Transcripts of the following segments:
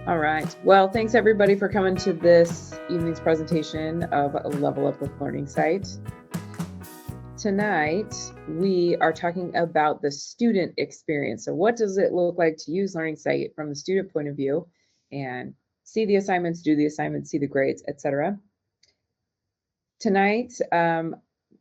All right. Well, thanks everybody for coming to this evening's presentation of Level Up with Learning Site. Tonight, we are talking about the student experience. So what does it look like to use Learning Site from the student point of view and see the assignments, do the assignments, see the grades, etc. Tonight,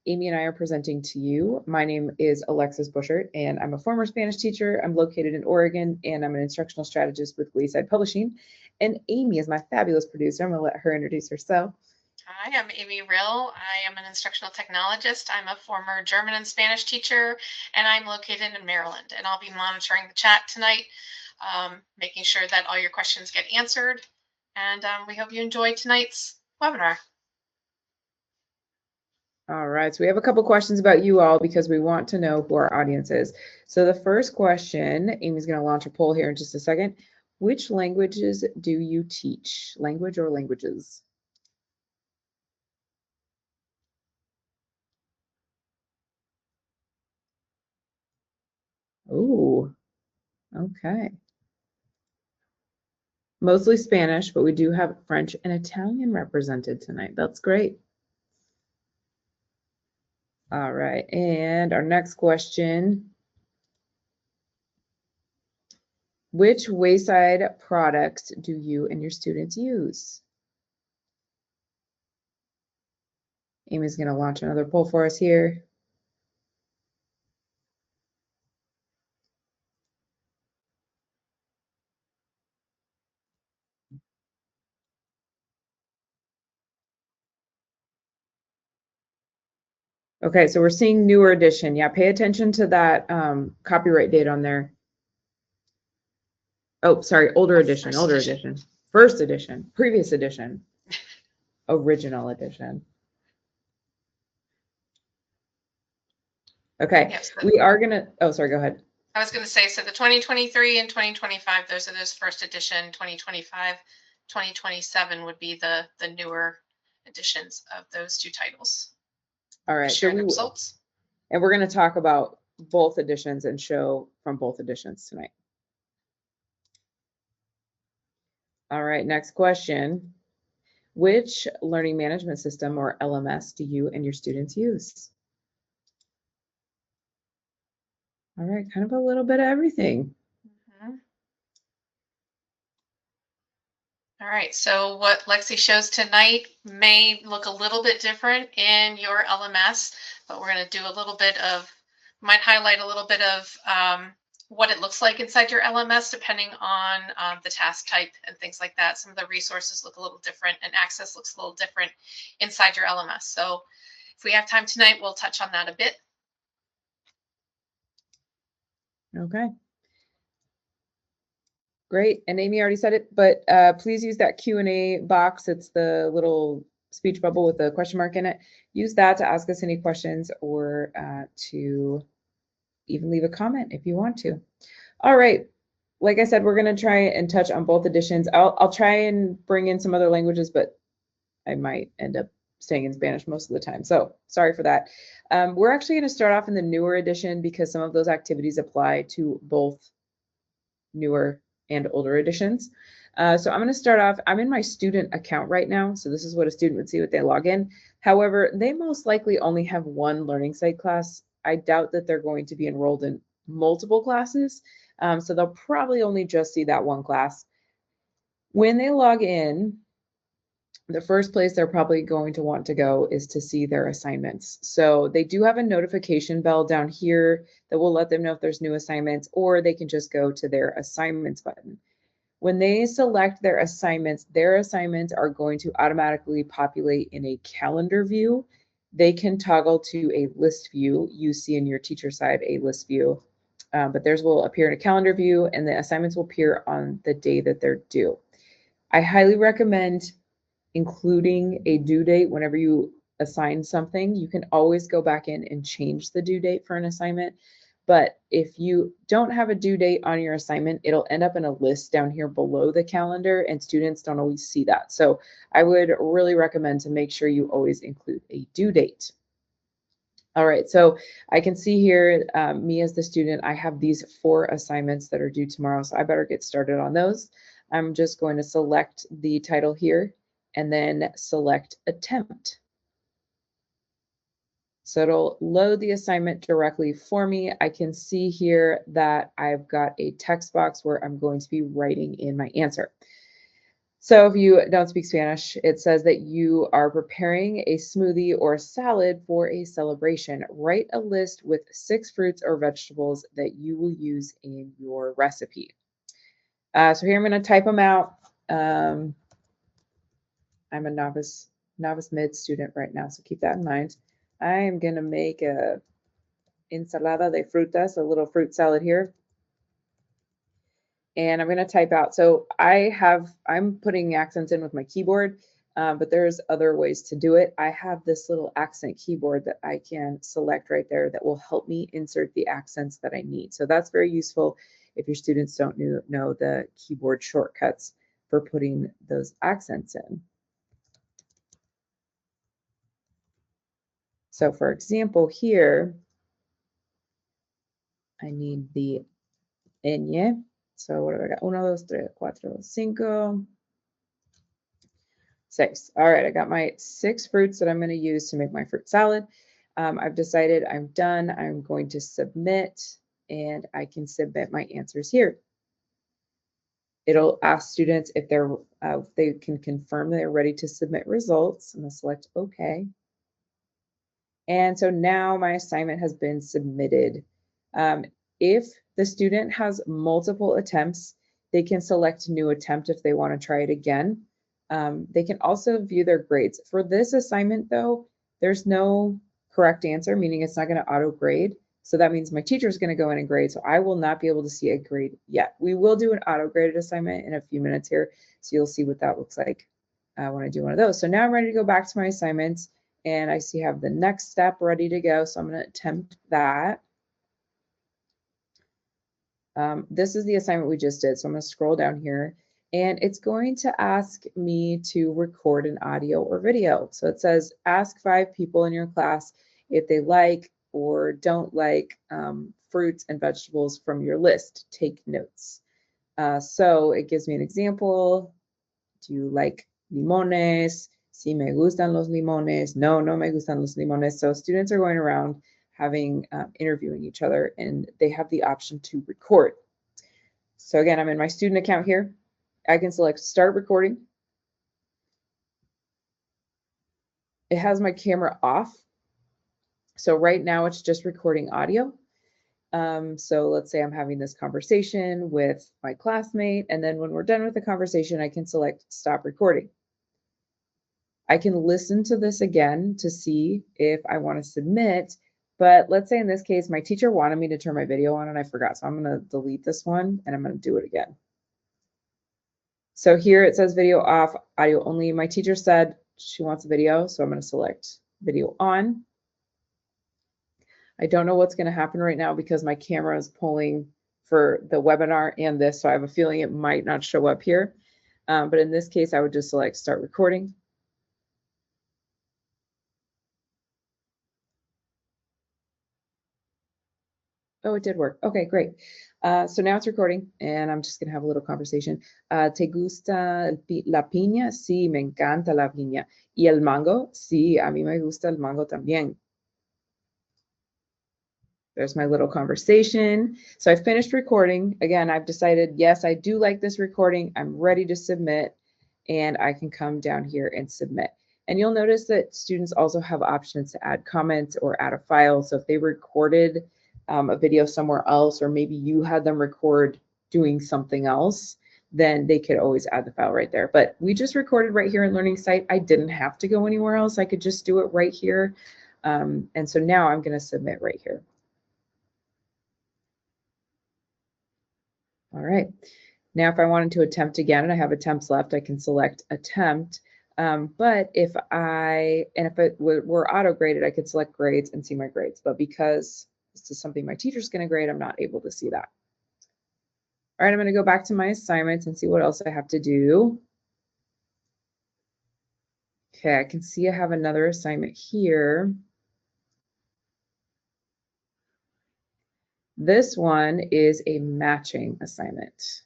Amy and I are presenting to you. My name is Alexis Buschert, and I'm a former Spanish teacher. I'm located in Oregon, and I'm an instructional strategist with Wayside Publishing. And Amy is my fabulous producer. I'm going to let her introduce herself. Hi, I'm Amy Rill. I am an instructional technologist. I'm a former German and Spanish teacher, and I'm located in Maryland. And I'll be monitoring the chat tonight, making sure that all your questions get answered. And we hope you enjoy tonight's webinar. All right, so we have a couple questions about you all because we want to know who our audience is. So the first question, Amy's going to launch a poll here in just a second. Which languages do you teach? Language or languages? Oh, okay. Mostly Spanish, but we do have French and Italian represented tonight. That's great. All right, and our next question. Which Wayside products do you and your students use? Amy's going to launch another poll for us here. Okay, so we're seeing newer edition. Yeah, pay attention to that copyright date on there. Oh, sorry, older edition, first edition, previous edition, original edition. Okay, yes, we are gonna, oh, sorry, go ahead. I was gonna say, so the 2023 and 2025, those are those first edition. 2025, 2027 would be the newer editions of those two titles. All right, share the results. And we're going to talk about both editions and show from both editions tonight. All right, next question. Which learning management system or LMS do you and your students use? All right, kind of a little bit of everything. All right, so what Lexi shows tonight may look a little bit different in your LMS, but we're going to do a little bit of, might highlight a little bit of what it looks like inside your LMS depending on the task type and things like that. Some of the resources look a little different and access looks a little different inside your LMS. So if we have time tonight, we'll touch on that a bit. Okay. Great, and Amy already said it, but please use that Q&A box. It's the little speech bubble with the question mark in it. Use that to ask us any questions or to even leave a comment if you want to. All right, like I said, we're gonna try and touch on both editions. I'll try and bring in some other languages, but I might end up staying in Spanish most of the time. So sorry for that. We're actually gonna start off in the newer edition because some of those activities apply to both newer and older editions. So I'm going to start off, I'm in my student account right now. So this is what a student would see when they log in. However, they most likely only have one Learning Site class. I doubt that they're going to be enrolled in multiple classes. So they'll probably only just see that one class. When they log in, the first place they're probably going to want to go is to see their assignments. So they do have a notification bell down here that will let them know if there's new assignments, or they can just go to their assignments button. When they select their assignments are going to automatically populate in a calendar view. They can toggle to a list view. You see in your teacher side a list view, but theirs will appear in a calendar view, and the assignments will appear on the day that they're due. I highly recommend including a due date whenever you assign something. You can always go back in and change the due date for an assignment. But if you don't have a due date on your assignment, it'll end up in a list down here below the calendar, and students don't always see that. So I would really recommend to make sure you always include a due date. All right, so I can see here, me as the student, I have these 4 assignments that are due tomorrow, so I better get started on those. I'm just going to select the title here and then select attempt. So it'll load the assignment directly for me. I can see here that I've got a text box where I'm going to be writing in my answer. So if you don't speak Spanish, it says that you are preparing a smoothie or salad for a celebration. Write a list with 6 fruits or vegetables that you will use in your recipe. So here I'm going to type them out. I'm a novice mid student right now, so keep that in mind. I am going to make a ensalada de frutas, a little fruit salad here. And I'm going to type out. So I'm putting accents in with my keyboard, but there's other ways to do it. I have this little accent keyboard that I can select right there that will help me insert the accents that I need. So that's very useful if your students don't know the keyboard shortcuts for putting those accents in. So for example, here, I need the ñ. So what have I got? 1, 2, 3, 4, 5, 6. All right, I got my 6 fruits that I'm going to use to make my fruit salad. I've decided I'm done. I'm going to submit, and I can submit my answers here. It'll ask students if they can confirm they're ready to submit results. I'm going to select OK. And so now my assignment has been submitted. If the student has multiple attempts, they can select new attempt if they want to try it again. They can also view their grades. For this assignment, though, there's no correct answer, meaning it's not going to auto grade. So that means my teacher is going to go in and grade. So I will not be able to see a grade yet. We will do an auto graded assignment in a few minutes here. So you'll see what that looks like when I do one of those. So now I'm ready to go back to my assignments. And I see I have the next step ready to go. So I'm going to attempt that. This is the assignment we just did. So I'm going to scroll down here. And it's going to ask me to record an audio or video. So it says, ask 5 people in your class if they like or don't like fruits and vegetables from your list. Take notes. So it gives me an example. Do you like limones? Si me gustan los limones. No, no me gustan los limones. So students are going around interviewing each other, and they have the option to record. So again, I'm in my student account here. I can select start recording. It has my camera off. So right now it's just recording audio. So let's say I'm having this conversation with my classmate, and then when we're done with the conversation, I can select stop recording. I can listen to this again to see if I want to submit, but let's say in this case, my teacher wanted me to turn my video on and I forgot. So I'm going to delete this one and I'm going to do it again. So here it says video off, audio only. My teacher said she wants a video, so I'm going to select video on. I don't know what's going to happen right now because my camera is pulling for the webinar and this, so I have a feeling it might not show up here. But in this case, I would just select start recording. Oh, it did work. Okay, great. So now it's recording and I'm just going to have a little conversation. ¿Te gusta la piña? Sí, me encanta la piña. ¿Y el mango? Sí, a mí me gusta el mango también. There's my little conversation. So I finished recording. Again, I've decided, yes, I do like this recording. I'm ready to submit, and I can come down here and submit. And you'll notice that students also have options to add comments or add a file. So if they recorded a video somewhere else, or maybe you had them record doing something else, then they could always add the file right there. But we just recorded right here in Learning Site. I didn't have to go anywhere else. I could just do it right here. And so now I'm going to submit right here. All right. Now, if I wanted to attempt again and I have attempts left, I can select attempt. But if it were auto graded, I could select grades and see my grades. But because this is something my teacher's going to grade, I'm not able to see that. All right, I'm going to go back to my assignments and see what else I have to do. Okay, I can see I have another assignment here. This one is a matching assignment.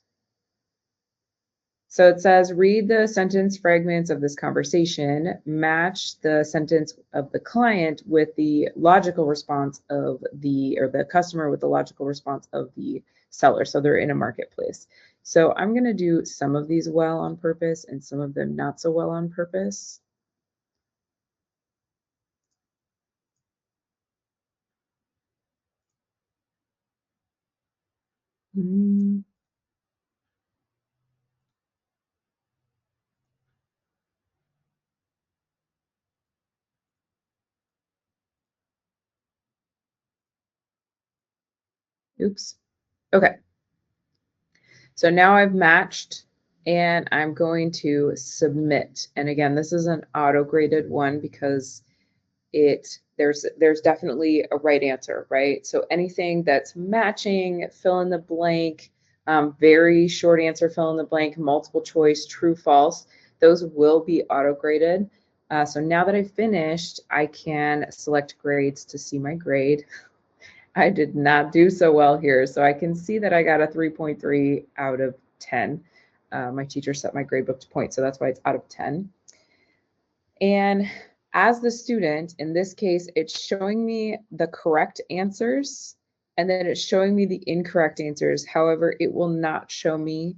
So it says, read the sentence fragments of this conversation, match the sentence of the client with the logical response of the customer with the logical response of the seller. So they're in a marketplace. So I'm going to do some of these well on purpose and some of them not so well on purpose. Oops. Okay. So now I've matched and I'm going to submit. And again, this is an auto graded one because there's definitely a right answer, right? So anything that's matching, fill in the blank, very short answer, fill in the blank, multiple choice, true, false, those will be auto graded. So now that I've finished, I can select grades to see my grade. I did not do so well here. So I can see that I got a 3.3 out of 10. My teacher set my grade book to point, so that's why it's out of 10. And as the student, in this case, it's showing me the correct answers, and then it's showing me the incorrect answers. However, it will not show me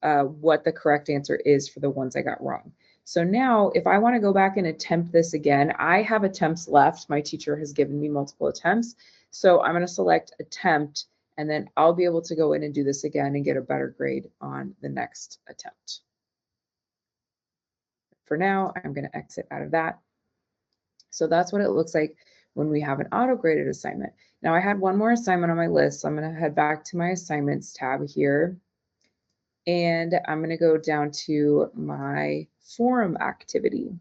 what the correct answer is for the ones I got wrong. So now if I want to go back and attempt this again, I have attempts left. My teacher has given me multiple attempts. So I'm going to select attempt, and then I'll be able to go in and do this again and get a better grade on the next attempt. For now, I'm going to exit out of that. So that's what it looks like when we have an auto-graded assignment. Now I had one more assignment on my list, so I'm going to head back to my assignments tab here. And I'm going to go down to my forum activity.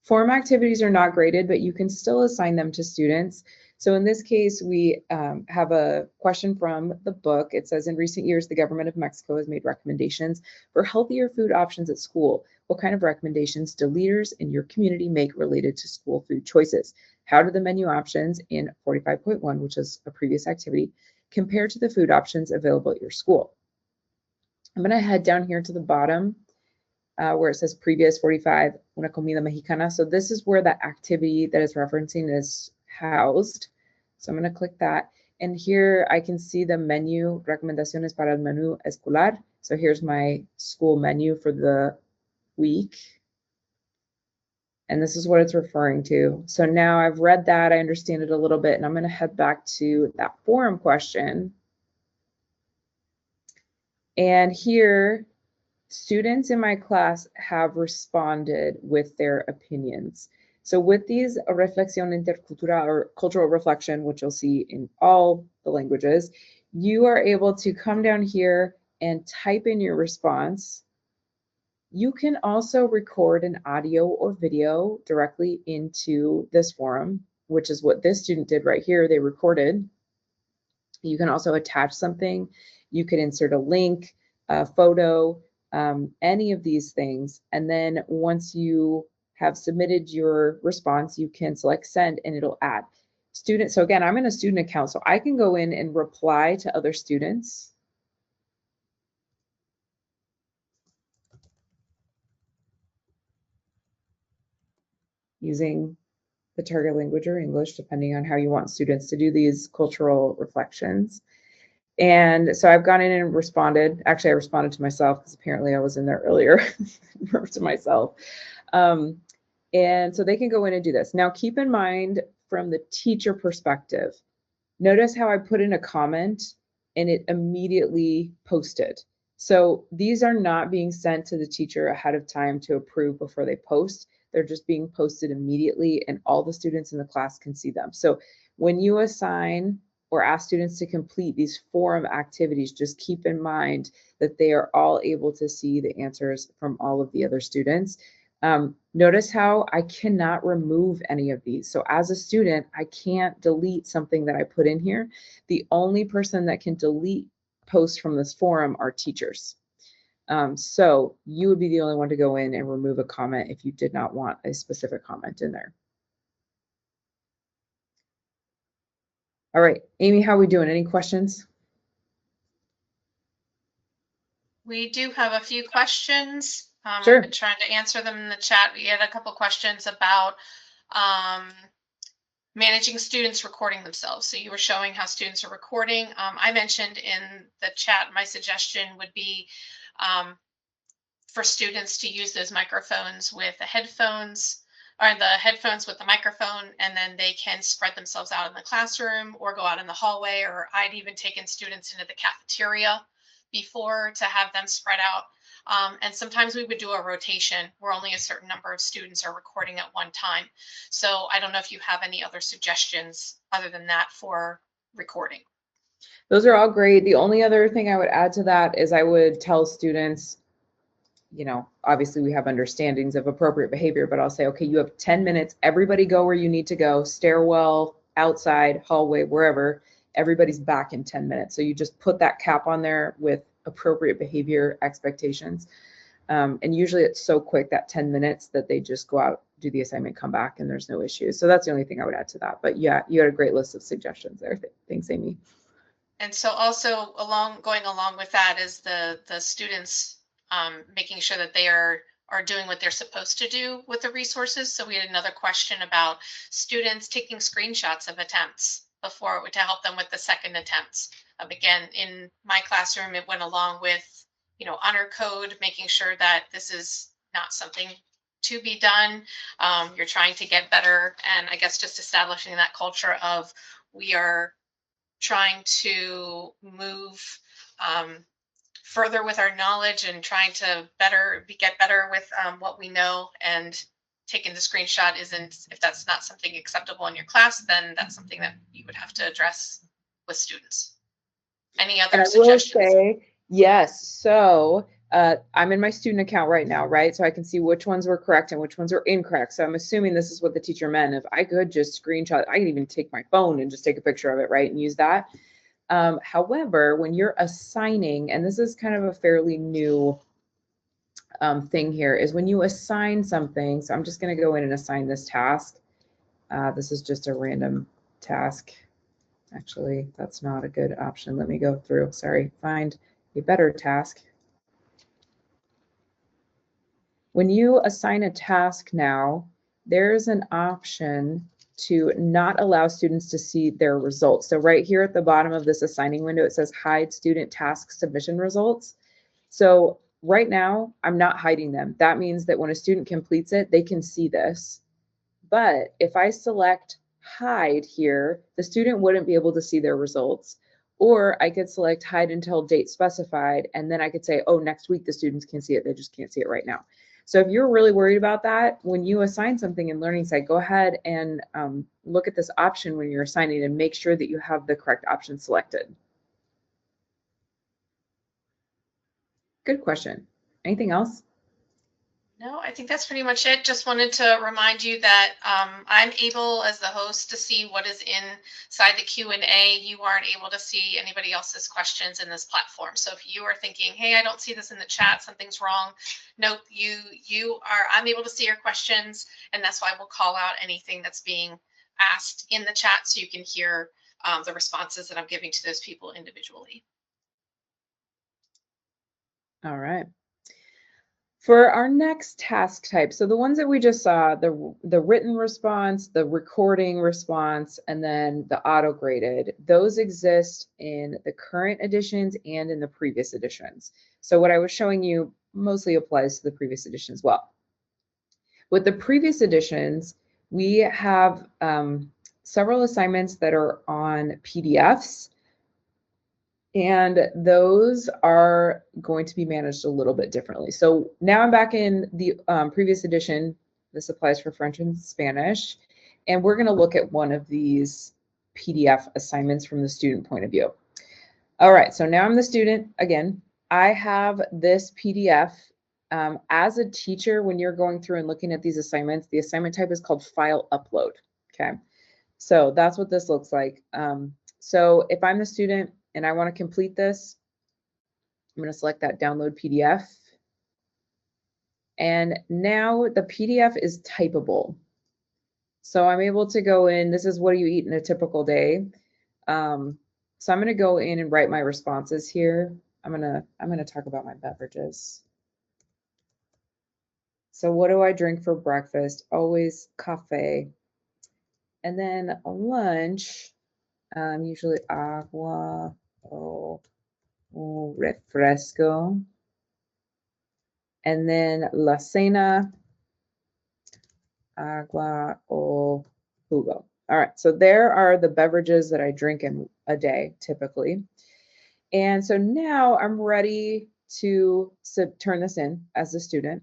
Forum activities are not graded, but you can still assign them to students. So in this case, we have a question from the book. It says, in recent years, the government of Mexico has made recommendations for healthier food options at school. What kind of recommendations do leaders in your community make related to school food choices? How do the menu options in 45.1, which is a previous activity, compare to the food options available at your school? I'm going to head down here to the bottom where it says previous 45, una comida mexicana. So this is where that activity that is referencing is housed. So I'm going to click that. And here I can see the menu, recomendaciones para el menú escolar. So here's my school menu for the week. And this is what it's referring to. So now I've read that, I understand it a little bit, and I'm going to head back to that forum question. And here, students in my class have responded with their opinions. So with these, a reflexión intercultural or cultural reflection, which you'll see in all the languages, you are able to come down here and type in your response. You can also record an audio or video directly into this forum, which is what this student did right here. They recorded. You can also attach something. You could insert a link, a photo, any of these things. And then once you have submitted your response, you can select send and it'll add. Student, so again, I'm in a student account, so I can go in and reply to other students. Using the target language or English, depending on how you want students to do these cultural reflections. And so I've gone in and responded. Actually, I responded to myself because apparently I was in there earlier to myself. And so they can go in and do this. Now, keep in mind from the teacher perspective, notice how I put in a comment and it immediately posted. So these are not being sent to the teacher ahead of time to approve before they post. They're just being posted immediately and all the students in the class can see them. So when you assign or ask students to complete these forum activities, just keep in mind that they are all able to see the answers from all of the other students. Notice how I cannot remove any of these. So as a student, I can't delete something that I put in here. The only person that can delete posts from this forum are teachers. So you would be the only one to go in and remove a comment if you did not want a specific comment in there. All right, Amy, how are we doing? Any questions? We do have a few questions. Sure. I've been trying to answer them in the chat. We had a couple questions about managing students recording themselves. So you were showing how students are recording. I mentioned in the chat, my suggestion would be for students to use those microphones with the headphones, or the headphones with the microphone, and then they can spread themselves out in the classroom or go out in the hallway, or I'd even taken students into the cafeteria before to have them spread out. And sometimes we would do a rotation where only a certain number of students are recording at one time. So I don't know if you have any other suggestions other than that for recording. Those are all great. The only other thing I would add to that is I would tell students, you know, obviously we have understandings of appropriate behavior, but I'll say, okay, you have 10 minutes. Everybody go where you need to go, stairwell, outside, hallway, wherever. Everybody's back in 10 minutes. So you just put that cap on there with appropriate behavior expectations. And usually it's so quick, that 10 minutes, that they just go out, do the assignment, come back, and there's no issues. So that's the only thing I would add to that. But yeah, you had a great list of suggestions there. Thanks, Amy. And so also going along with that is the students making sure that they are doing what they're supposed to do with the resources. So we had another question about students taking screenshots of attempts before to help them with the second attempts. Again, in my classroom, it went along with, you know, honor code, making sure that this is not something to be done. You're trying to get better. And I guess just establishing that culture of we are trying to move further with our knowledge and trying to get better with what we know, and taking the screenshot isn't, if that's not something acceptable in your class, then that's something that you would have to address with students. Any other suggestions? I will say, yes. So I'm in my student account right now, right? So I can see which ones were correct and which ones are incorrect. So I'm assuming this is what the teacher meant. If I could just screenshot, I could even take my phone and just take a picture of it, right? And use that. However, when you're assigning, and this is kind of a fairly new thing here, is when you assign something. So I'm just going to go in and assign this task. This is just a random task. Actually, that's not a good option. Let me go through, sorry, find a better task. When you assign a task now, there's an option to not allow students to see their results. So right here at the bottom of this assigning window, it says hide student task submission results. So right now, I'm not hiding them. That means that when a student completes it, they can see this. But if I select hide here, the student wouldn't be able to see their results. Or I could select hide until date specified, and then I could say, oh, next week the students can see it, they just can't see it right now. So if you're really worried about that, when you assign something in Learning Site, go ahead and look at this option when you're assigning and make sure that you have the correct option selected. Good question. Anything else? No, I think that's pretty much it. Just wanted to remind you that I'm able as the host to see what is inside the Q&A. You aren't able to see anybody else's questions in this platform. So if you are thinking, hey, I don't see this in the chat, something's wrong, nope, I'm able to see your questions, and that's why we'll call out anything that's being asked in the chat so you can hear the responses that I'm giving to those people individually. All right. For our next task type, so the ones that we just saw, the written response, the recording response, and then the auto-graded, those exist in the current editions and in the previous editions. So what I was showing you mostly applies to the previous edition as well. With the previous editions, we have several assignments that are on PDFs. And those are going to be managed a little bit differently. So now I'm back in the previous edition. This applies for French and Spanish. And we're going to look at one of these PDF assignments from the student point of view. All right, so now I'm the student again. I have this PDF. As a teacher, when you're going through and looking at these assignments, the assignment type is called file upload. Okay, so that's what this looks like. So if I'm the student, and I want to complete this, I'm going to select that download PDF. And now the PDF is typable. So I'm able to go in, this is what do you eat in a typical day. So I'm going to go in and write my responses here. I'm gonna talk about my beverages. So what do I drink for breakfast? Always coffee. And then lunch, usually agua o refresco. And then la cena, agua o jugo. All right, so there are the beverages that I drink in a day typically. And so now I'm ready to turn this in as a student.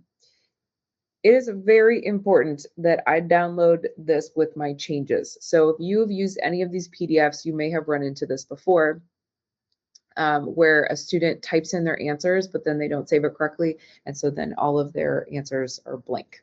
It is very important that I download this with my changes. So if you have used any of these PDFs, you may have run into this before, where a student types in their answers, but then they don't save it correctly. And so then all of their answers are blank.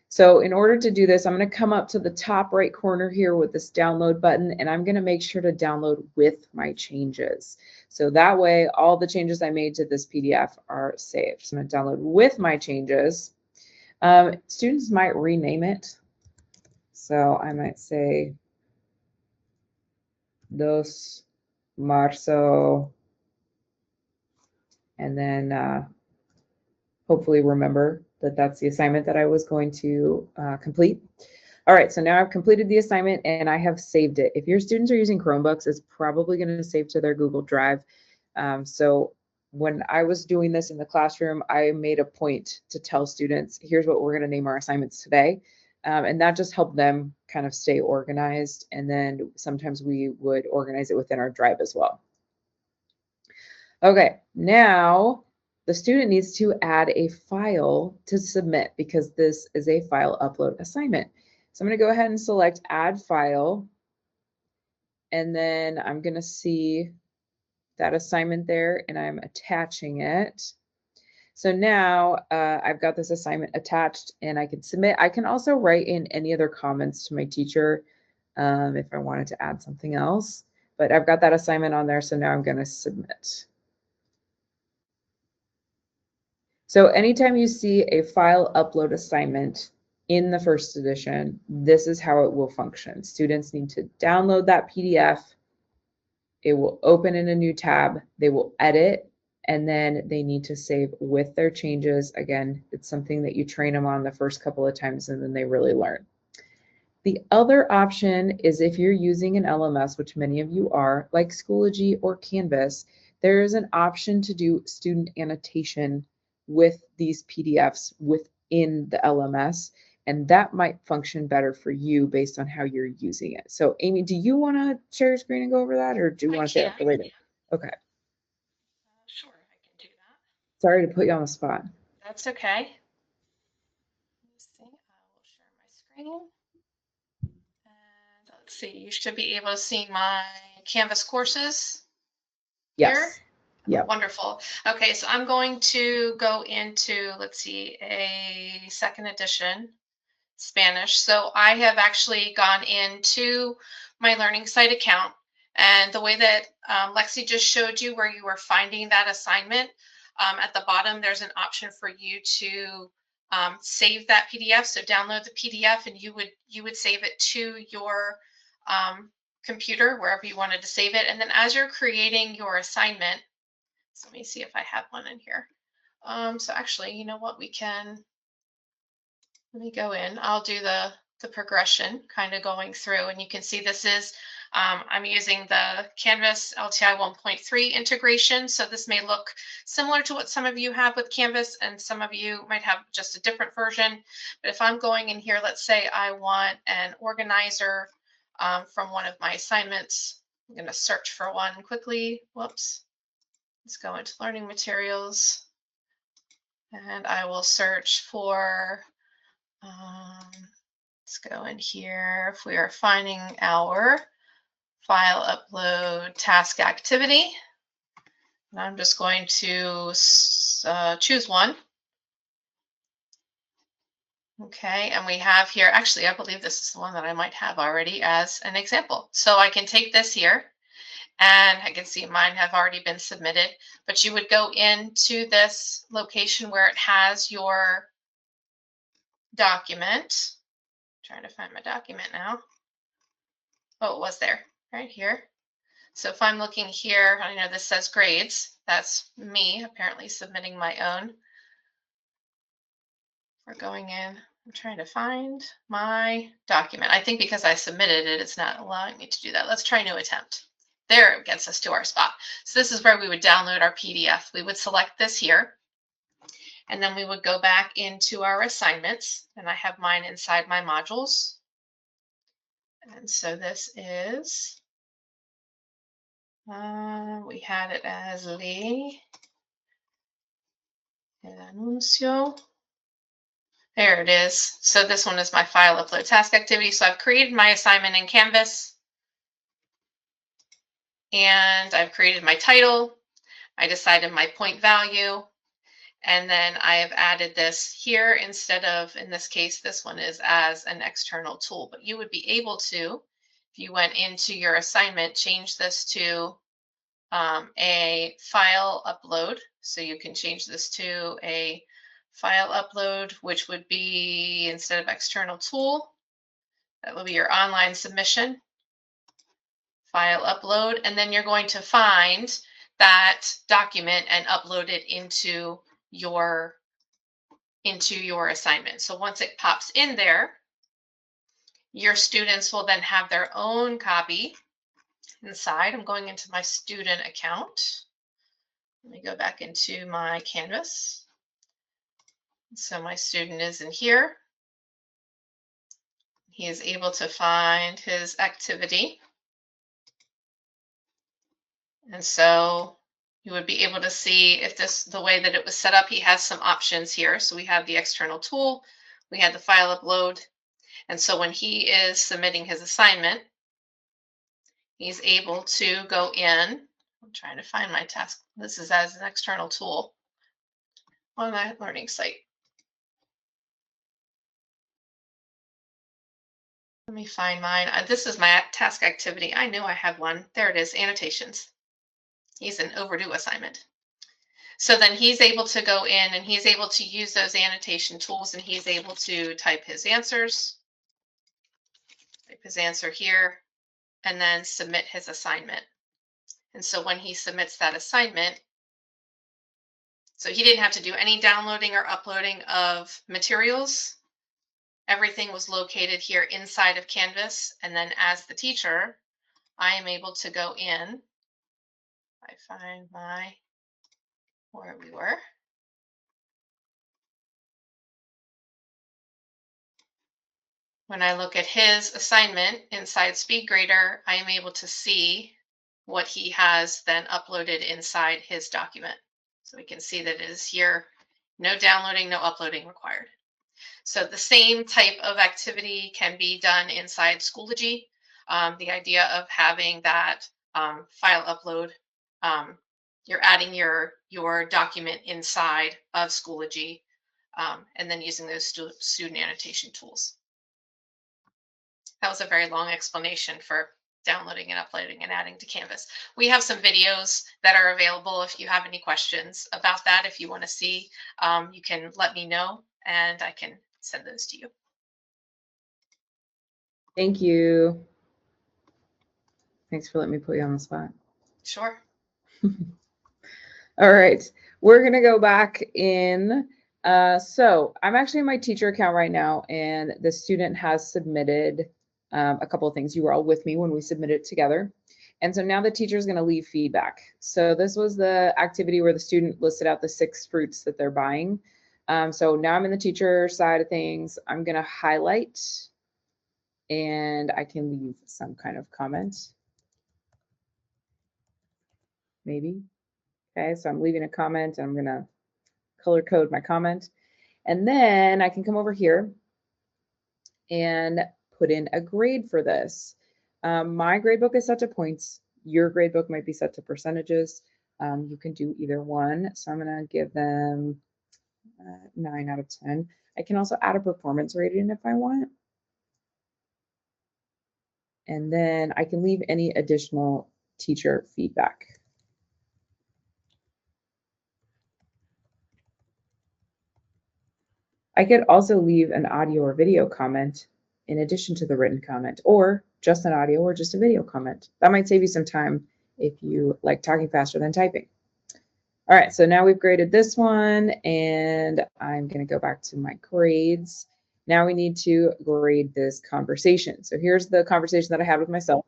So in order to do this, I'm going to come up to the top right corner here with this download button, and I'm going to make sure to download with my changes. So that way, all the changes I made to this PDF are saved. So I'm going to download with my changes. Students might rename it. So I might say 2 marzo, and then hopefully remember that that's the assignment that I was going to complete. All right, so now I've completed the assignment and I have saved it. If your students are using Chromebooks, it's probably going to save to their Google Drive. So when I was doing this in the classroom, I made a point to tell students, here's what we're going to name our assignments today. And that just helped them kind of stay organized. And then sometimes we would organize it within our drive as well. Okay, now the student needs to add a file to submit because this is a file upload assignment. So I'm going to go ahead and select add file. And then I'm going to see that assignment there and I'm attaching it. So now I've got this assignment attached and I can submit. I can also write in any other comments to my teacher if I wanted to add something else. But I've got that assignment on there, so now I'm going to submit. So anytime you see a file upload assignment in the first edition, this is how it will function. Students need to download that PDF. It will open in a new tab. They will edit, and then they need to save with their changes. Again, it's something that you train them on the first couple of times, and then they really learn. The other option is if you're using an LMS, which many of you are, like Schoology or Canvas, there is an option to do student annotation with these PDFs within the LMS, and that might function better for you based on how you're using it. So Amy, do you want to share your screen and go over that, or do you want to say that for later? Okay. Sure, I can do that. Sorry to put you on the spot. That's okay. Let's see, I will share my screen. And let's see, you should be able to see my Canvas courses. Yes. Here. Yeah. Wonderful. Okay, so I'm going to go into, let's see, a second edition Spanish. So I have actually gone into my Learning Site account, and the way that Lexi just showed you where you were finding that assignment, at the bottom there's an option for you to save that PDF. So download the PDF and you would save it to your computer wherever you wanted to save it. And then as you're creating your assignment, so let me see if I have one in here. So actually, you know what, let me go in. I'll do the progression kind of going through, and you can see this is, I'm using the Canvas LTI 1.3 integration. So this may look similar to what some of you have with Canvas, and some of you might have just a different version. But if I'm going in here, let's say I want an organizer from one of my assignments. I'm going to search for one quickly. Whoops. Let's go into learning materials, and I will search for, let's go in here. If we are finding our file upload task activity, and I'm just going to choose one. Okay, and we have here, actually, I believe this is the one that I might have already as an example. So I can take this here, and I can see mine have already been submitted, but you would go into this location where it has your document. I'm trying to find my document now. Oh, it was there, right here. So if I'm looking here, I know this says grades. That's me apparently submitting my own. We're going in, I'm trying to find my document. I think because I submitted it, it's not allowing me to do that. Let's try new attempt. There, it gets us to our spot. So this is where we would download our PDF. We would select this here, and then we would go back into our assignments, and I have mine inside my modules. And so this is, we had it as Lee Anuncio. There it is. So this one is my file upload task activity. So I've created my assignment in Canvas, and I've created my title. I decided my point value, and then I have added this here instead of, in this case, this one is as an external tool. But you would be able to, if you went into your assignment, change this to a file upload. So you can change this to a file upload, which would be, instead of external tool, that will be your online submission, file upload, and then you're going to find that document and upload it into your assignment. So once it pops in there, your students will then have their own copy inside. I'm going into my student account. Let me go back into my Canvas. So my student is in here. He is able to find his activity. And so you would be able to see if this, the way that it was set up, he has some options here. So we have the external tool, we had the file upload. And so when he is submitting his assignment, he's able to go in. I'm trying to find my task. This is as an external tool on my learning site. Let me find mine. This is my task activity. I knew I had one. There it is, annotations. He's an overdue assignment. So then he's able to go in and he's able to use those annotation tools, and he's able to type his answers, type his answer here, and then submit his assignment. And so when he submits that assignment, so he didn't have to do any downloading or uploading of materials. Everything was located here inside of Canvas. And then as the teacher, I am able to go in. I find my, where we were. When I look at his assignment inside SpeedGrader, I am able to see what he has then uploaded inside his document. So we can see that it is here, no downloading, no uploading required. So the same type of activity can be done inside Schoology. The idea of having that file upload, you're adding your document inside of Schoology, and then using those student annotation tools. That was a very long explanation for downloading and uploading and adding to Canvas. We have some videos that are available if you have any questions about that. If you want to see, you can let me know and I can send those to you. Thank you. Thanks for letting me put you on the spot. Sure. All right, we're gonna go back in. So I'm actually in my teacher account right now, and the student has submitted a couple of things. You were all with me when we submitted it together. And so now the teacher is going to leave feedback. So this was the activity where the student listed out the 6 fruits that they're buying. So now I'm in the teacher side of things. I'm going to highlight, and I can leave some kind of comment. Maybe. Okay, so I'm leaving a comment, and I'm going to color code my comment. And then I can come over here and put in a grade for this. My grade book is set to points. Your grade book might be set to percentages. You can do either one. So I'm going to give them 9 out of 10. I can also add a performance rating if I want. And then I can leave any additional teacher feedback. I could also leave an audio or video comment in addition to the written comment, or just an audio or just a video comment. That might save you some time if you like talking faster than typing. All right, so now we've graded this one, and I'm going to go back to my grades. Now we need to grade this conversation. So here's the conversation that I had with myself.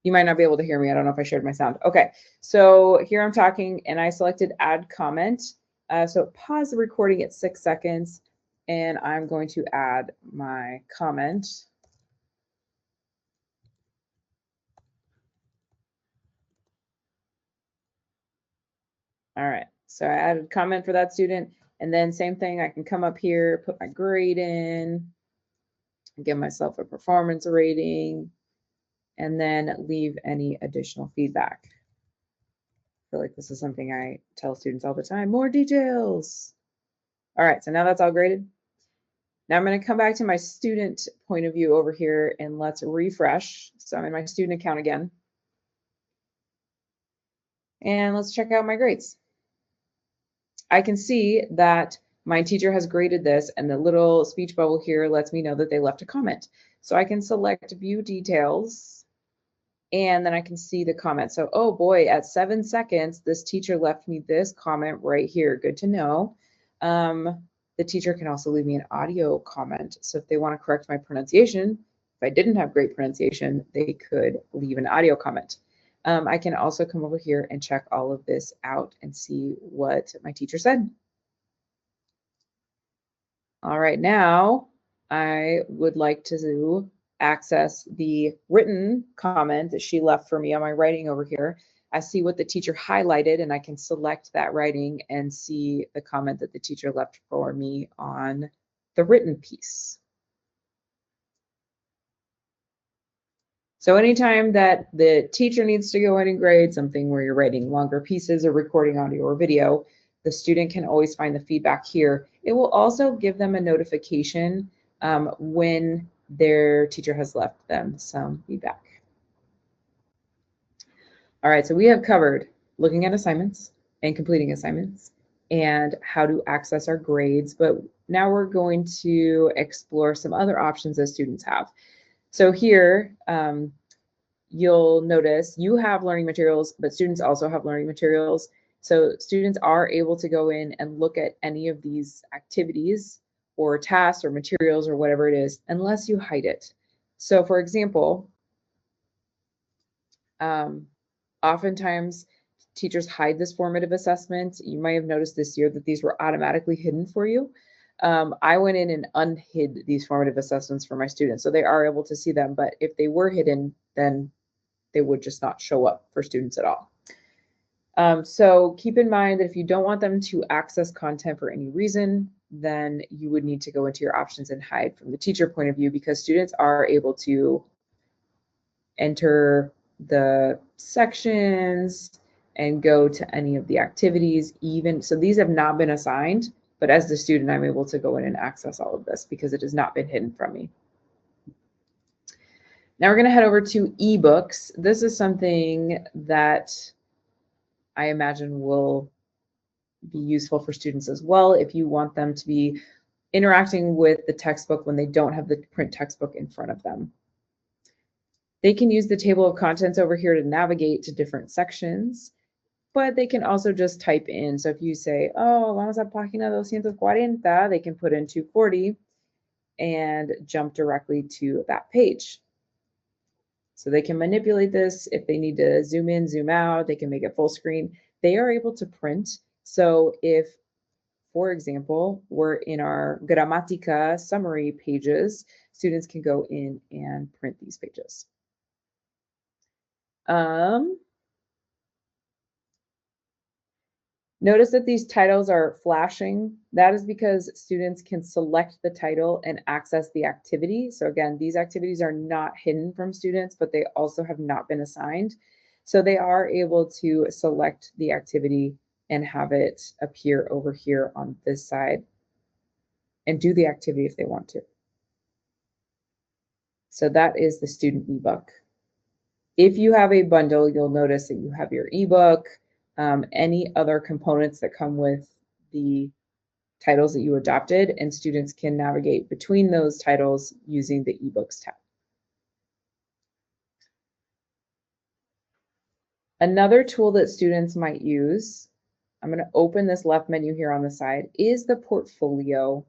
You might not be able to hear me. I don't know if I shared my sound. Okay, so here I'm talking, and I selected add comment. So pause the recording at 6 seconds, and I'm going to add my comment. All right, so I added comment for that student, and then same thing, I can come up here, put my grade in, give myself a performance rating, and then leave any additional feedback. I feel like this is something I tell students all the time, more details. All right, so now that's all graded. Now I'm going to come back to my student point of view over here, and let's refresh. So I'm in my student account again. And let's check out my grades. I can see that my teacher has graded this, and the little speech bubble here lets me know that they left a comment. So I can select view details, and then I can see the comment. So, oh boy, at 7 seconds, this teacher left me this comment right here. Good to know. The teacher can also leave me an audio comment. So if they want to correct my pronunciation, if I didn't have great pronunciation, they could leave an audio comment. I can also come over here and check all of this out and see what my teacher said. All right, now I would like to access the written comment that she left for me on my writing over here. I see what the teacher highlighted, and I can select that writing and see the comment that the teacher left for me on the written piece. So anytime that the teacher needs to go in and grade something where you're writing longer pieces or recording audio or video, the student can always find the feedback here. It will also give them a notification when their teacher has left them some feedback. All right, so we have covered looking at assignments and completing assignments and how to access our grades, but now we're going to explore some other options that students have. So here, you'll notice you have learning materials, but students also have learning materials. So students are able to go in and look at any of these activities or tasks or materials or whatever it is, unless you hide it. So for example, oftentimes teachers hide this formative assessment. You might have noticed this year that these were automatically hidden for you. I went in and unhid these formative assessments for my students, so they are able to see them, but if they were hidden, then they would just not show up for students at all. So keep in mind that if you don't want them to access content for any reason, then you would need to go into your options and hide from the teacher point of view, because students are able to enter the sections and go to any of the activities even. So these have not been assigned, but as the student, I'm able to go in and access all of this because it has not been hidden from me. Now we're going to head over to ebooks. This is something that I imagine will be useful for students as well if you want them to be interacting with the textbook when they don't have the print textbook in front of them. They can use the table of contents over here to navigate to different sections, but they can also just type in. So if you say, oh, vamos a página 240, they can put in 240 and jump directly to that page. So they can manipulate this. If they need to zoom in, zoom out, they can make it full screen. They are able to print. So if, for example, we're in our Gramatica summary pages, students can go in and print these pages. Notice that these titles are flashing. That is because students can select the title and access the activity. So again, these activities are not hidden from students, but they also have not been assigned. So they are able to select the activity and have it appear over here on this side and do the activity if they want to. So that is the student ebook. If you have a bundle, you'll notice that you have your ebook, any other components that come with the titles that you adopted, and students can navigate between those titles using the ebooks tab. Another tool that students might use, I'm going to open this left menu here on the side, is the portfolio.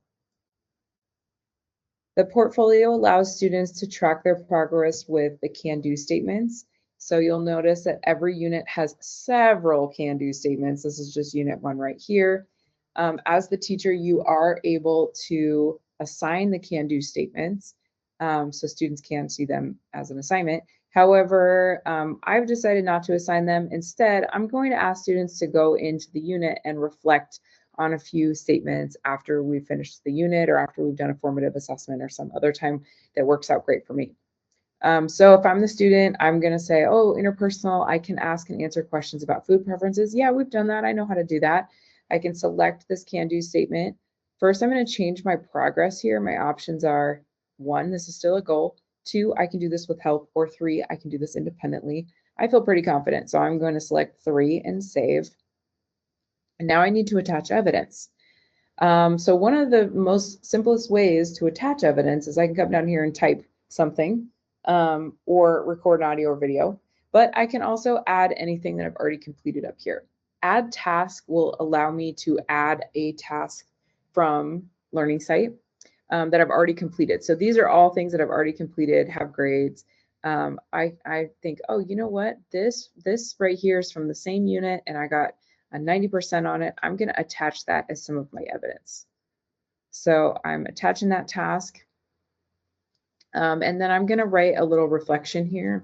The portfolio allows students to track their progress with the can-do statements. So you'll notice that every unit has several can-do statements. This is just unit 1 right here. As the teacher, you are able to assign the can-do statements, so students can see them as an assignment. However, I've decided not to assign them. Instead, I'm going to ask students to go into the unit and reflect on a few statements after we've finished the unit or after we've done a formative assessment or some other time that works out great for me. So if I'm the student, I'm going to say, oh, interpersonal, I can ask and answer questions about food preferences. Yeah, we've done that. I know how to do that. I can select this can-do statement. First, I'm going to change my progress here. My options are 1, this is still a goal. 2, I can do this with help. Or 3, I can do this independently. I feel pretty confident, so I'm going to select 3 and save. And now I need to attach evidence. So one of the most simplest ways to attach evidence is I can come down here and type something or record an audio or video, but I can also add anything that I've already completed up here. Add task will allow me to add a task from Learning Site that I've already completed. So these are all things that I've already completed, have grades. I think, oh, you know what? This right here is from the same unit and I got a 90% on it. I'm going to attach that as some of my evidence. So I'm attaching that task. And then I'm going to write a little reflection here.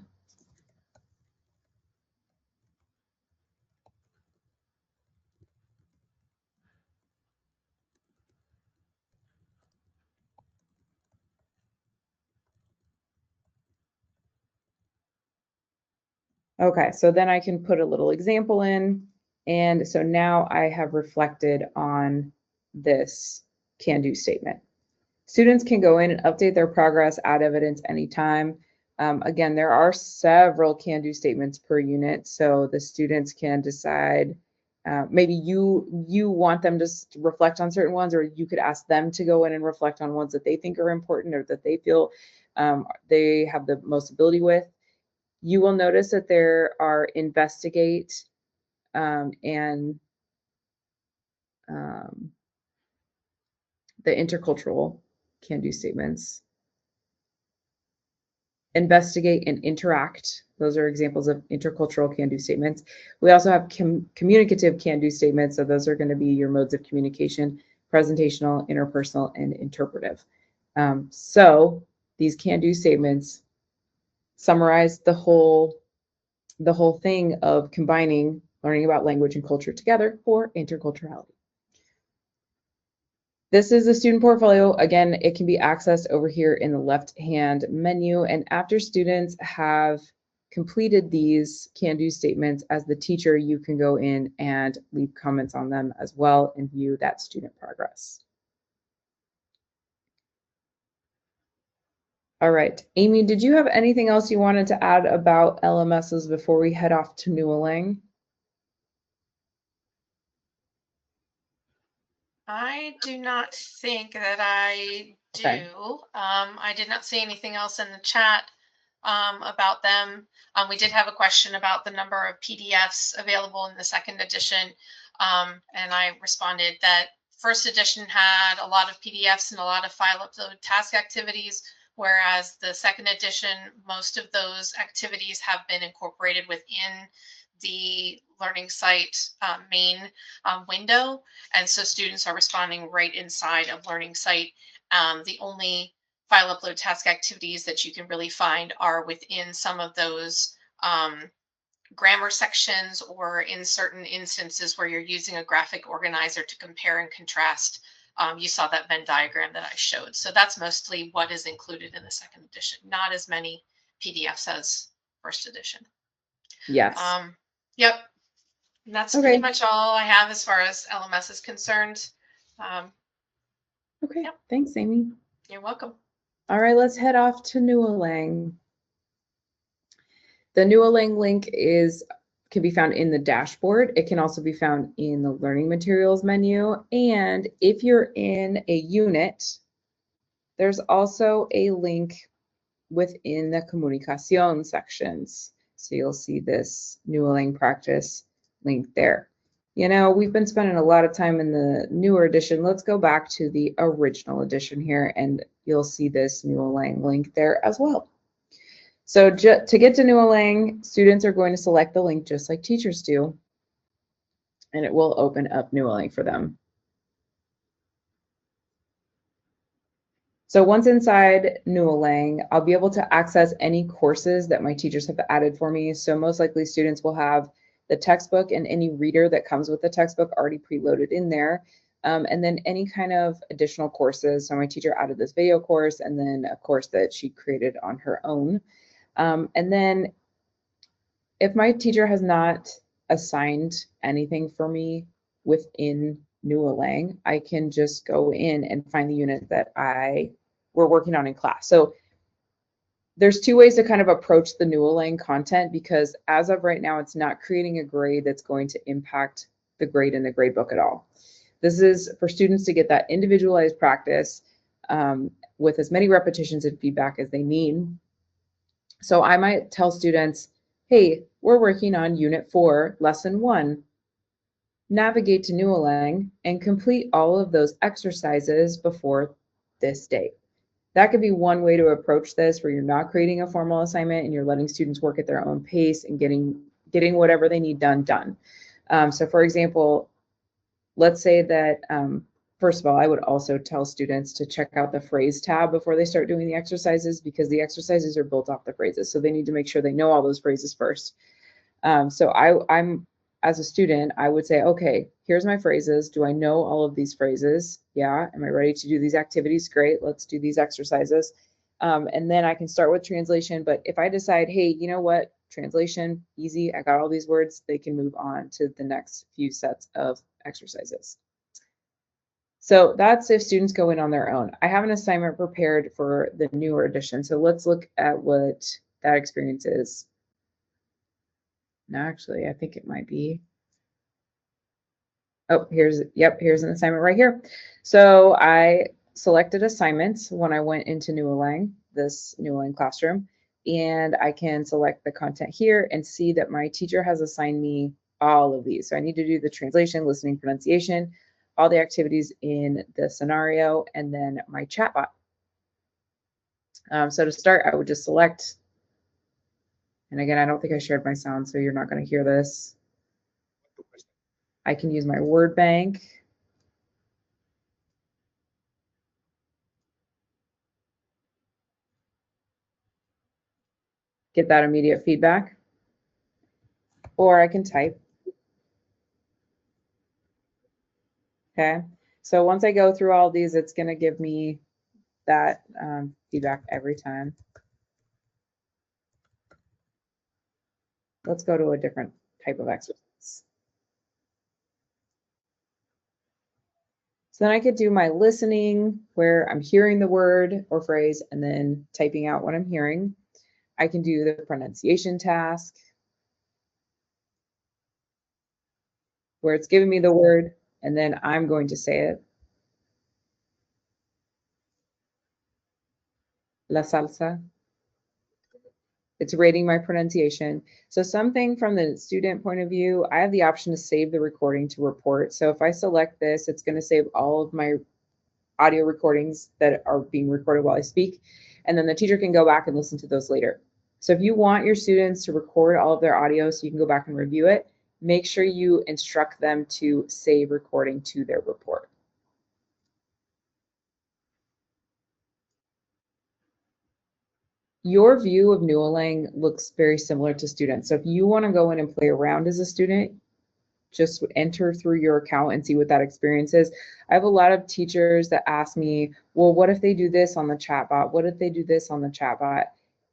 Okay, so then I can put a little example in. And so now I have reflected on this can-do statement. Students can go in and update their progress, add evidence anytime. Again, there are several can-do statements per unit, so the students can decide, maybe you want them to reflect on certain ones, or you could ask them to go in and reflect on ones that they think are important or that they feel they have the most ability with. You will notice that there are investigate and the intercultural can-do statements. Investigate and interact. Those are examples of intercultural can-do statements. We also have communicative can-do statements. So those are going to be your modes of communication: presentational, interpersonal, and interpretive. So these can-do statements summarize the whole thing of combining learning about language and culture together for interculturality. This is the student portfolio. Again, it can be accessed over here in the left-hand menu. And after students have completed these can-do statements, as the teacher, you can go in and leave comments on them as well and view that student progress. All right, Amy, did you have anything else you wanted to add about LMSs before we head off to Newellang? I do not think that I do. Okay. I did not see anything else in the chat about them. We did have a question about the number of PDFs available in the second edition. And I responded that first edition had a lot of PDFs and a lot of file upload task activities, whereas the second edition, most of those activities have been incorporated within the Learning Site main window. And so students are responding right inside of Learning Site. The only file upload task activities that you can really find are within some of those grammar sections, or in certain instances where you're using a graphic organizer to compare and contrast. You saw that Venn diagram that I showed. So that's mostly what is included in the second edition, not as many PDFs as first edition. Yes. Yep. And that's pretty much all I have as far as LMS is concerned. Okay, yep. Thanks, Amy. You're welcome. All right, let's head off to Newellang. The Newellang link can be found in the dashboard. It can also be found in the learning materials menu. And if you're in a unit, there's also a link within the Comunicación sections. So you'll see this Newelling practice link there. You know, we've been spending a lot of time in the newer edition. Let's go back to the original edition here, and you'll see this Newelling link there as well. So to get to Newelling, students are going to select the link just like teachers do, and it will open up Newelling for them. So once inside Newelling, I'll be able to access any courses that my teachers have added for me. So most likely students will have the textbook and any reader that comes with the textbook already preloaded in there. And then any kind of additional courses. So my teacher added this video course and then a course that she created on her own. And then if my teacher has not assigned anything for me within Newelling, I can just go in and find the unit that we're working on in class. So there's two ways to kind of approach the Newelling content, because as of right now, it's not creating a grade that's going to impact the grade in the grade book at all. This is for students to get that individualized practice with as many repetitions and feedback as they need. So I might tell students, hey, we're working on Unit 4, Lesson 1. Navigate to Newelling and complete all of those exercises before this date. That could be one way to approach this, where you're not creating a formal assignment and you're letting students work at their own pace and getting whatever they need done. So for example, let's say that, first of all, I would also tell students to check out the phrase tab before they start doing the exercises, because the exercises are built off the phrases. So they need to make sure they know all those phrases first. So I'm as a student, I would say, okay, here's my phrases. Do I know all of these phrases? Yeah. Am I ready to do these activities? Great. Let's do these exercises. And then I can start with translation. But if I decide, hey, you know what? Translation, easy. I got all these words. They can move on to the next few sets of exercises. So that's if students go in on their own. I have an assignment prepared for the newer edition. So let's look at what that experience is. No, actually, I think it might be. Oh, here's an assignment right here. So I selected assignments when I went into Newelling, this Newelling classroom, and I can select the content here and see that my teacher has assigned me all of these. So I need to do the translation, listening, pronunciation, all the activities in the scenario, and then my chatbot. So to start, I would just select. And again, I don't think I shared my sound, so you're not going to hear this. I can use my word bank. Get that immediate feedback. Or I can type. Okay. So once I go through all these, it's going to give me that feedback every time. Let's go to a different type of exercise. So then I could do my listening, where I'm hearing the word or phrase and then typing out what I'm hearing. I can do the pronunciation task, where it's giving me the word and then I'm going to say it. La salsa. It's rating my pronunciation. So something from the student point of view, I have the option to save the recording to report. So if I select this, it's going to save all of my audio recordings that are being recorded while I speak. And then the teacher can go back and listen to those later. So if you want your students to record all of their audio so you can go back and review it, make sure you instruct them to save recording to their report. Your view of Newelling looks very similar to students. So if you want to go in and play around as a student, just enter through your account and see what that experience is. I have a lot of teachers that ask me, well, what if they do this on the chatbot? What if they do this on the chatbot?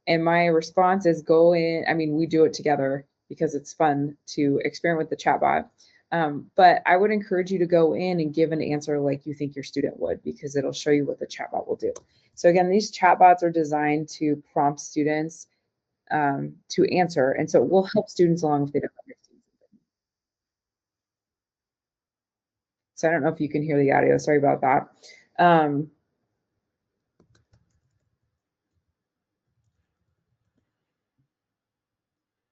And my response is go in. I mean, we do it together because it's fun to experiment with the chatbot. But I would encourage you to go in and give an answer like you think your student would, because it'll show you what the chatbot will do. So again, these chatbots are designed to prompt students to answer. And so it will help students along if they don't understand. So I don't know if you can hear the audio. Sorry about that.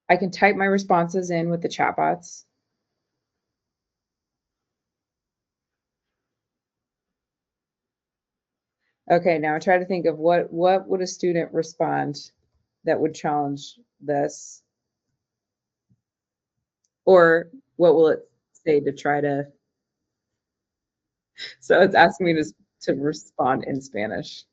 I can type my responses in with the chatbots. Okay, now I try to think of what would a student respond that would challenge this, or what will it say to try to, so it's asking me to respond in Spanish.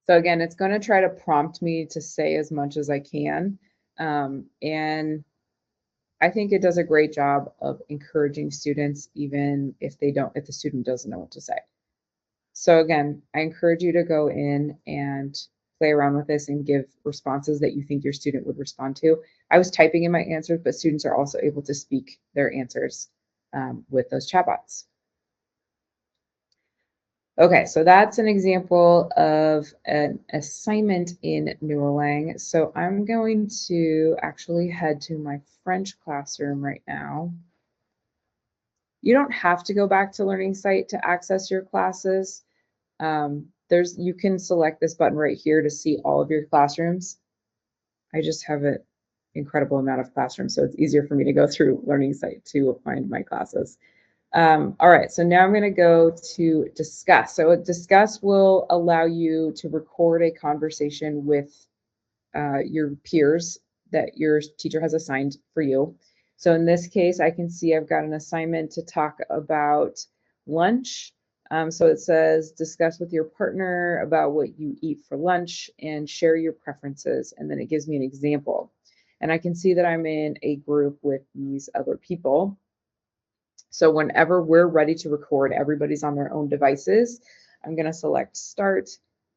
So again, it's going to try to prompt me to say as much as I can. And I think it does a great job of encouraging students, even if if the student doesn't know what to say. So again, I encourage you to go in and play around with this and give responses that you think your student would respond to. I was typing in my answers, but students are also able to speak their answers with those chatbots. Okay, so that's an example of an assignment in Newlang. So I'm going to actually head to my French classroom right now. You don't have to go back to Learning Site to access your classes. You can select this button right here to see all of your classrooms. I just have an incredible amount of classrooms, so it's easier for me to go through Learning Site to find my classes. All right, so now I'm going to go to discuss. So discuss will allow you to record a conversation with your peers that your teacher has assigned for you. So in this case, I can see I've got an assignment to talk about lunch. So it says discuss with your partner about what you eat for lunch and share your preferences. And then it gives me an example. And I can see that I'm in a group with these other people. So whenever we're ready to record, everybody's on their own devices. I'm going to select start,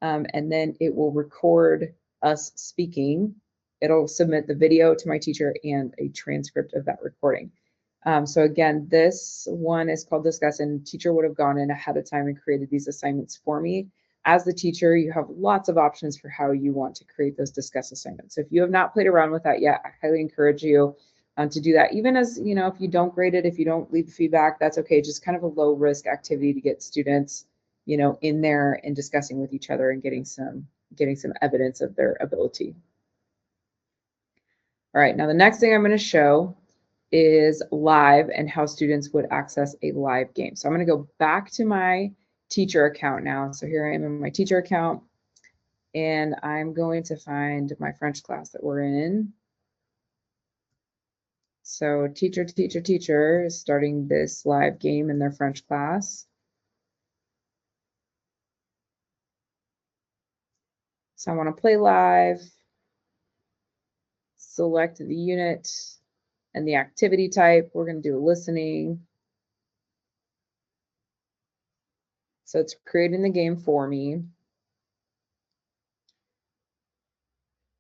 and then it will record us speaking. It'll submit the video to my teacher and a transcript of that recording. So again, this one is called Discuss, and teacher would have gone in ahead of time and created these assignments for me. As the teacher, you have lots of options for how you want to create those Discuss assignments. So if you have not played around with that yet, I highly encourage you to do that. Even as, you know, if you don't grade it, if you don't leave feedback, that's okay. Just kind of a low risk activity to get students, you know, in there and discussing with each other and getting some evidence of their ability. All right, now the next thing I'm going to show is live and how students would access a live game. So I'm going to go back to my teacher account now. So here I am in my teacher account, and I'm going to find my French class that we're in. So teacher is starting this live game in their French class. So I want to play live, select the unit and the activity type. We're going to do listening. So it's creating the game for me.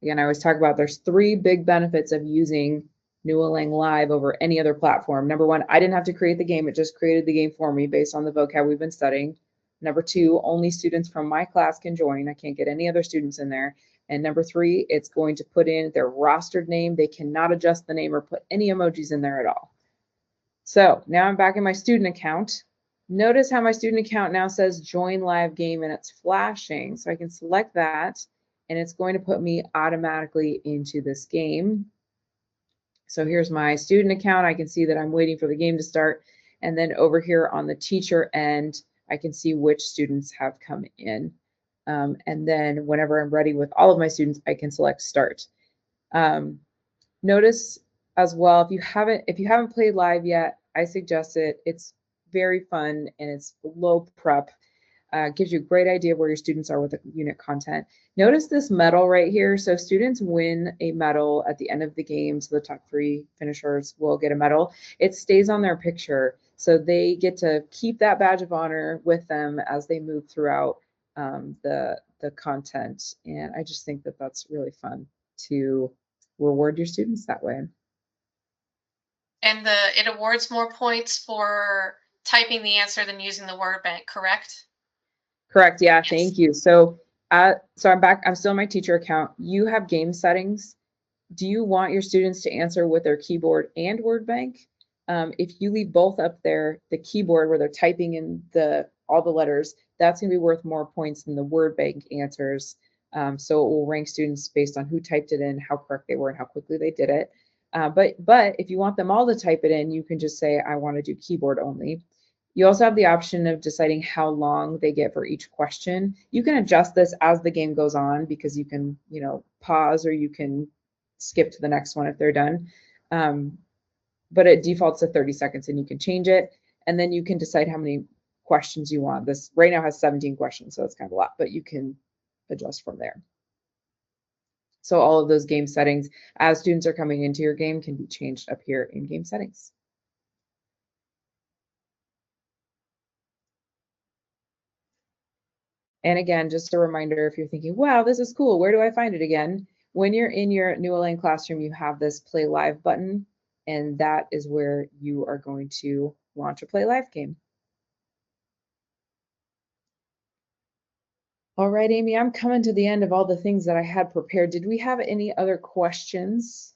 Again, I always talk about there's 3 big benefits of using Newlang Live over any other platform. Number 1, I didn't have to create the game. It just created the game for me based on the vocab we've been studying. Number 2, only students from my class can join. I can't get any other students in there. And number 3, it's going to put in their rostered name. They cannot adjust the name or put any emojis in there at all. So now I'm back in my student account. Notice how my student account now says join live game and it's flashing. So I can select that and it's going to put me automatically into this game. So here's my student account. I can see that I'm waiting for the game to start. And then over here on the teacher end, I can see which students have come in. And then whenever I'm ready with all of my students, I can select start. Notice as well, if you haven't played live yet, I suggest it. It's very fun and it's low prep. Gives you a great idea of where your students are with the unit content. Notice this medal right here. So students win a medal at the end of the game. So the top 3 finishers will get a medal. It stays on their picture. So they get to keep that badge of honor with them as they move throughout the content. And I just think that that's really fun to reward your students that way. And it awards more points for typing the answer than using the word bank, correct? Correct. Yeah. Yes. Thank you. So, so I'm back. I'm still in my teacher account. You have game settings. Do you want your students to answer with their keyboard and word bank? If you leave both up there, the keyboard where they're typing in all the letters, that's going to be worth more points than the word bank answers. So it will rank students based on who typed it in, how correct they were, and how quickly they did it. But if you want them all to type it in, you can just say, I want to do keyboard only. You also have the option of deciding how long they get for each question. You can adjust this as the game goes on because you can, pause, or you can skip to the next one if they're done. But it defaults to 30 seconds and you can change it. And then you can decide how many questions you want. This right now has 17 questions, so it's kind of a lot, but you can adjust from there. So all of those game settings as students are coming into your game can be changed up here in game settings. And again, just a reminder, if you're thinking, wow, this is cool, where do I find it again? When you're in your New Elaine classroom, you have this Play Live button, and that is where you are going to launch a Play Live game. All right, Amy, I'm coming to the end of all the things that I had prepared. Did we have any other questions?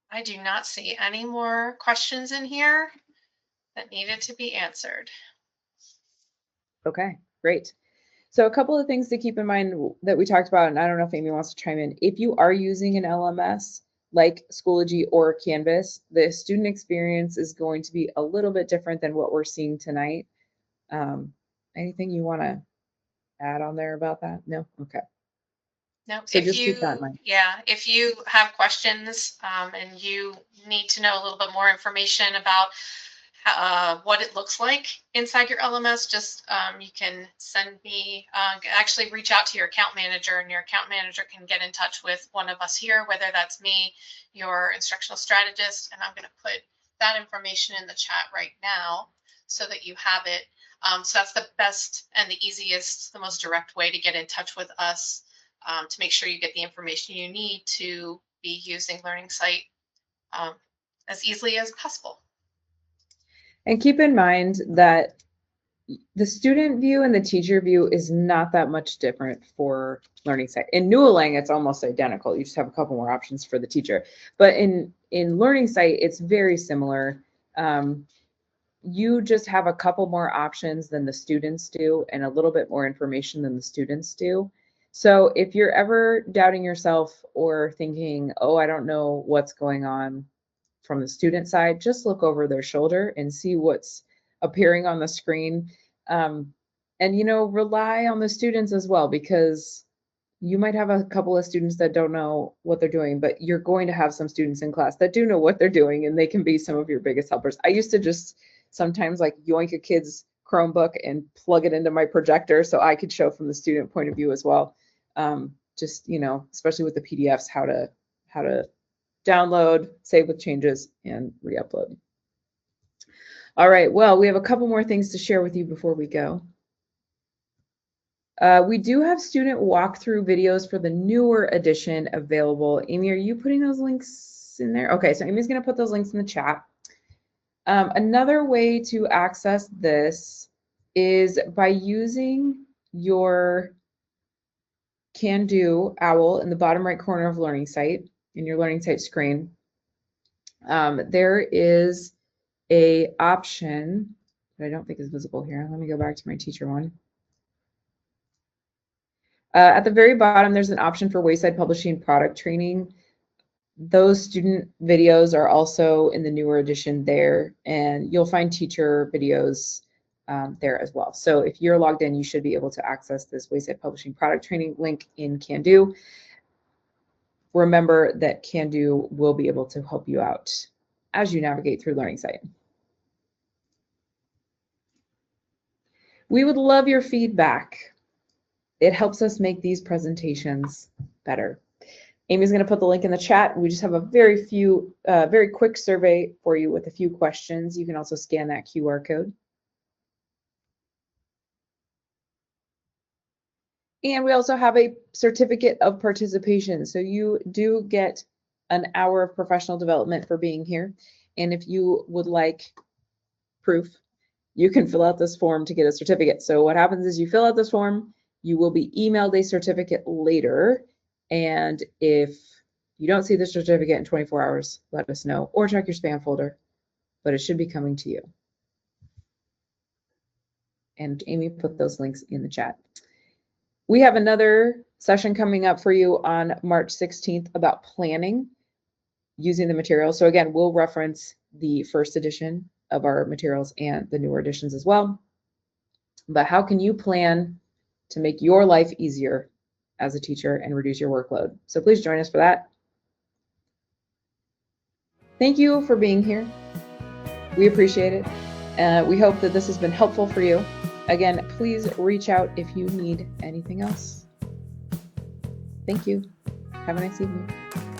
I do not see any more questions in here that needed to be answered. Okay, great. So a couple of things to keep in mind that we talked about, and I don't know if Amy wants to chime in. If you are using an LMS like Schoology or Canvas, the student experience is going to be a little bit different than what we're seeing tonight. Anything you want to add on there about that? No? Okay. No, So just keep that in mind. yeah, if you have questions and you need to know a little bit more information about what it looks like inside your LMS, just you can send me, actually reach out to your account manager, and your account manager can get in touch with one of us here, whether that's me, your instructional strategist, and I'm going to put that information in the chat right now so that you have it. So that's the best and the easiest, the most direct way to get in touch with us to make sure you get the information you need to be using Learning Site as easily as possible. And keep in mind that the student view and the teacher view is not that much different for Learning Site. In New Elaine, it's almost identical. You just have a couple more options for the teacher. But in Learning Site, it's very similar. You just have a couple more options than the students do and a little bit more information than the students do. So if you're ever doubting yourself or thinking, oh, I don't know what's going on from the student side, just look over their shoulder and see what's appearing on the screen. And, rely on the students as well, because you might have a couple of students that don't know what they're doing, but you're going to have some students in class that do know what they're doing, and they can be some of your biggest helpers. I used to just sometimes like yoink a kid's Chromebook and plug it into my projector so I could show from the student point of view as well. Just, especially with the PDFs, how to download, save with changes, and re-upload. All right, well, we have a couple more things to share with you before we go. We do have student walkthrough videos for the newer edition available. Amy, are you putting those links in there? Okay, so Amy's going to put those links in the chat. Another way to access this is by using your Can Do owl in the bottom right corner of Learning Site, in your Learning Site screen. There is a option that I don't think is visible here. Let me go back to my teacher one. At the very bottom, there's an option for Wayside Publishing product training. Those student videos are also in the newer edition there, and you'll find teacher videos there as well. So if you're logged in, you should be able to access this Wayside Publishing product training link in Can Do. Remember that Can Do will be able to help you out as you navigate through Learning Site. We would love your feedback. It helps us make these presentations better. Amy's going to put the link in the chat. We just have a very quick survey for you with a few questions. You can also scan that QR code. And we also have a certificate of participation. So you do get an hour of professional development for being here. And if you would like proof, you can fill out this form to get a certificate. So what happens is you fill out this form, you will be emailed a certificate later. And if you don't see the certificate in 24 hours, let us know, or check your spam folder, but it should be coming to you. And Amy put those links in the chat. We have another session coming up for you on March 16th about planning using the materials. So again, we'll reference the first edition of our materials and the newer editions as well. But how can you plan to make your life easier as a teacher and reduce your workload? So please join us for that. Thank you for being here. We appreciate it. We hope that this has been helpful for you. Again, please reach out if you need anything else. Thank you. Have a nice evening.